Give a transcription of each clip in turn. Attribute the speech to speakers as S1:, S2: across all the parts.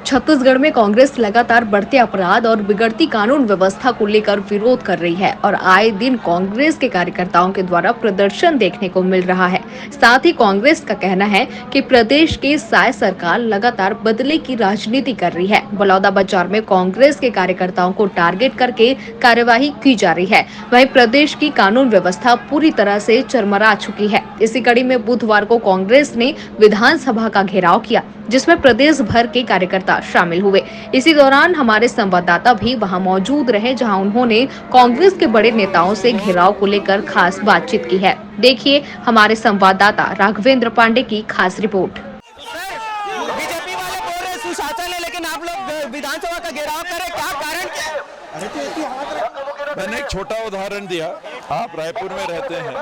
S1: छत्तीसगढ़ में कांग्रेस लगातार बढ़ते अपराध और बिगड़ती कानून व्यवस्था को लेकर विरोध कर रही है और आए दिन कांग्रेस के कार्यकर्ताओं के द्वारा प्रदर्शन देखने को मिल रहा है। साथ ही कांग्रेस का कहना है कि प्रदेश की साय सरकार लगातार बदले की राजनीति कर रही है। बलौदाबाजार में कांग्रेस के कार्यकर्ताओं को टारगेट करके कार्यवाही की जा रही है। वहीं प्रदेश की कानून व्यवस्था पूरी तरह से चरमरा चुकी है। इसी कड़ी में बुधवार को कांग्रेस ने विधानसभा का घेराव किया, जिसमें प्रदेश भर के कार्यकर्ता शामिल हुए। इसी दौरान हमारे संवाददाता भी वहां मौजूद रहे, जहां उन्होंने कांग्रेस के बड़े नेताओं से घेराव को लेकर खास बातचीत की है। देखिए हमारे संवाददाता राघवेंद्र पांडे की खास रिपोर्ट।
S2: बीजेपी वाले बोल रहे सुशासन है, लेकिन आप लोग विधानसभा का घेराव करें, क्या कारण क्या है?
S3: मैंने एक छोटा उदाहरण दिया। आप रायपुर में रहते हैं,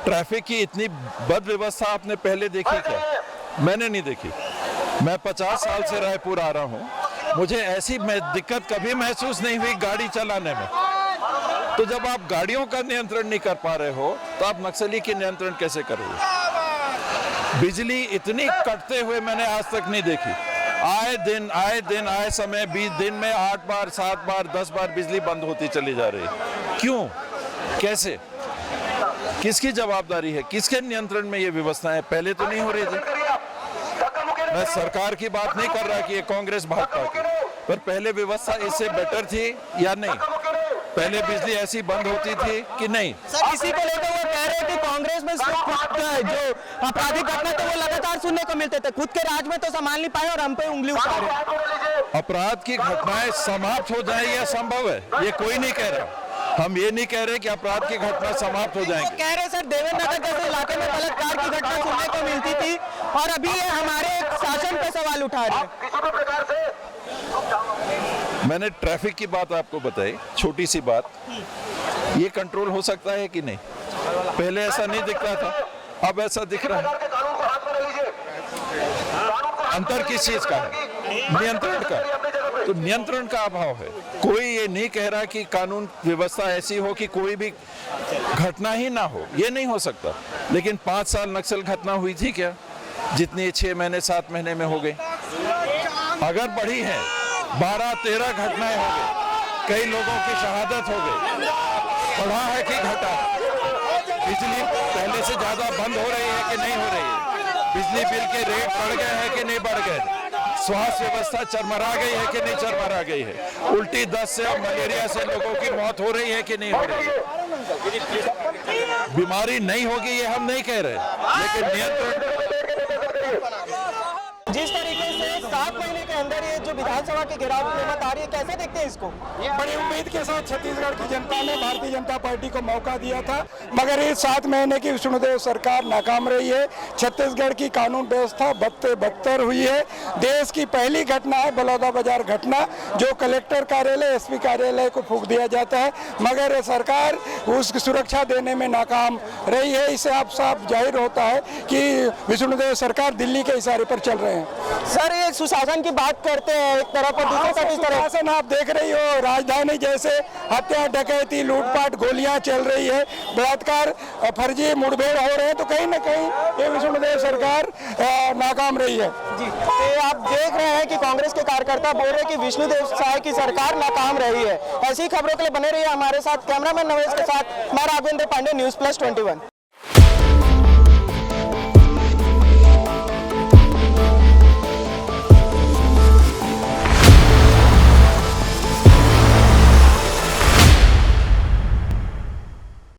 S3: ट्रैफिक की इतनी बद व्यवस्था आपने पहले देखी क्या? मैंने नहीं देखी। मैं 50 साल से रायपुर आ रहा हूँ, मुझे ऐसी दिक्कत कभी महसूस नहीं हुई गाड़ी चलाने में। तो जब आप गाड़ियों का नियंत्रण नहीं कर पा रहे हो तो आप नक्सली की नियंत्रण कैसे करोगे? बिजली इतनी कटते हुए मैंने आज तक नहीं देखी। आए समय 20 दिन में 8 बार 7 बार 10 बार बिजली बंद होती चली जा रही है। क्यों? कैसे? किसकी जवाबदारी है? किसके नियंत्रण में ये व्यवस्था है? पहले तो नहीं हो रही थी। मैं सरकार की बात नहीं कर रहा कि ये कांग्रेस भाजपा की, पर पहले व्यवस्था इससे बेटर थी या नहीं? पहले बिजली ऐसी बंद होती थी कि नहीं?
S2: सर, इसी को लेकर वो कह रहे हैं कि कांग्रेस में जो आपराधिक घटना थे वो लगातार सुनने को मिलते थे, खुद के राज में तो संभाल नहीं पाए और हम पे उंगली उठा रहे।
S3: अपराध की घटनाएं समाप्त हो जाए यह संभव है, ये कोई नहीं कह रहा। हम ये नहीं कह रहे कि अपराध की घटना समाप्त हो जाएंगी।
S2: कह रहे सर, देवेंद्र नगर जैसे इलाके में बलात्कार की घटना सुनने को मिलती थी और अभी ये हमारे शासन पे सवाल उठा रहे हैं।
S3: मैंने ट्रैफिक की बात आपको बताई, छोटी सी बात। ये कंट्रोल हो सकता है कि नहीं? पहले ऐसा नहीं दिखता था, अब ऐसा दिख रहा है। अंतर किस चीज का है? नियंत्रण का। तो नियंत्रण का अभाव है। कोई ये नहीं कह रहा कि कानून व्यवस्था ऐसी हो कि कोई भी घटना ही ना हो, ये नहीं हो सकता। लेकिन 5 साल नक्सल घटना हुई थी क्या जितनी 6 महीने 7 महीने में हो गई? अगर बढ़ी है, 12-13 घटनाएं हो गई, कई लोगों की शहादत हो गई। बढ़ा है कि घटा? बिजली पहले से ज्यादा बंद हो रही है कि नहीं हो रही है? बिजली बिल के रेट बढ़ गए हैं कि नहीं बढ़ गए? स्वास्थ्य व्यवस्था चरमरा गई है कि नहीं चरमरा गई है? उल्टी दस्त से और मलेरिया से लोगों की मौत हो रही है कि नहीं हो रही है? बीमारी नहीं होगी ये हम नहीं कह रहे, लेकिन नियंत्रण।
S2: जिस तरीके से 7 महीने के अंदर ये जो विधानसभा के घेराव की नौबत आ रही है, कैसे देखते हैं इसको?
S4: बड़ी उम्मीद के साथ छत्तीसगढ़ की जनता ने भारतीय जनता पार्टी को मौका दिया था, मगर इस 7 महीने की विष्णुदेव सरकार नाकाम रही है। छत्तीसगढ़ की कानून व्यवस्था बदतर हुई है। देश की पहली घटना है बलौदाबाजार घटना, जो कलेक्टर कार्यालय एसपी कार्यालय को फूंक दिया जाता है, मगर सरकार उसकी सुरक्षा देने में नाकाम रही है। इससे आप साफ जाहिर होता है कि विष्णुदेव सरकार दिल्ली के इशारे पर चल रहे हैं।
S2: सर, ये सुशासन की बात करते हैं एक तरफ और दूसरी तरफ इस तरह
S4: शासन आप देख रही हो, राजधानी जैसे हत्या डकैती लूटपाट गोलियां चल रही है, बलात्कार फर्जी मुठभेड़ हो रहे हैं, तो कहीं ना कहीं ये विष्णुदेव सरकार नाकाम रही है।
S2: जी, तो आप देख रहे हैं कि कांग्रेस के कार्यकर्ता बोल रहे हैं कि विष्णुदेव साय की सरकार नाकाम रही है। ऐसी खबरों के लिए बने रहिए हमारे साथ। कैमरामैन नवेश के साथ मैं राघवेंद्र पांडे, न्यूज़ प्लस 21।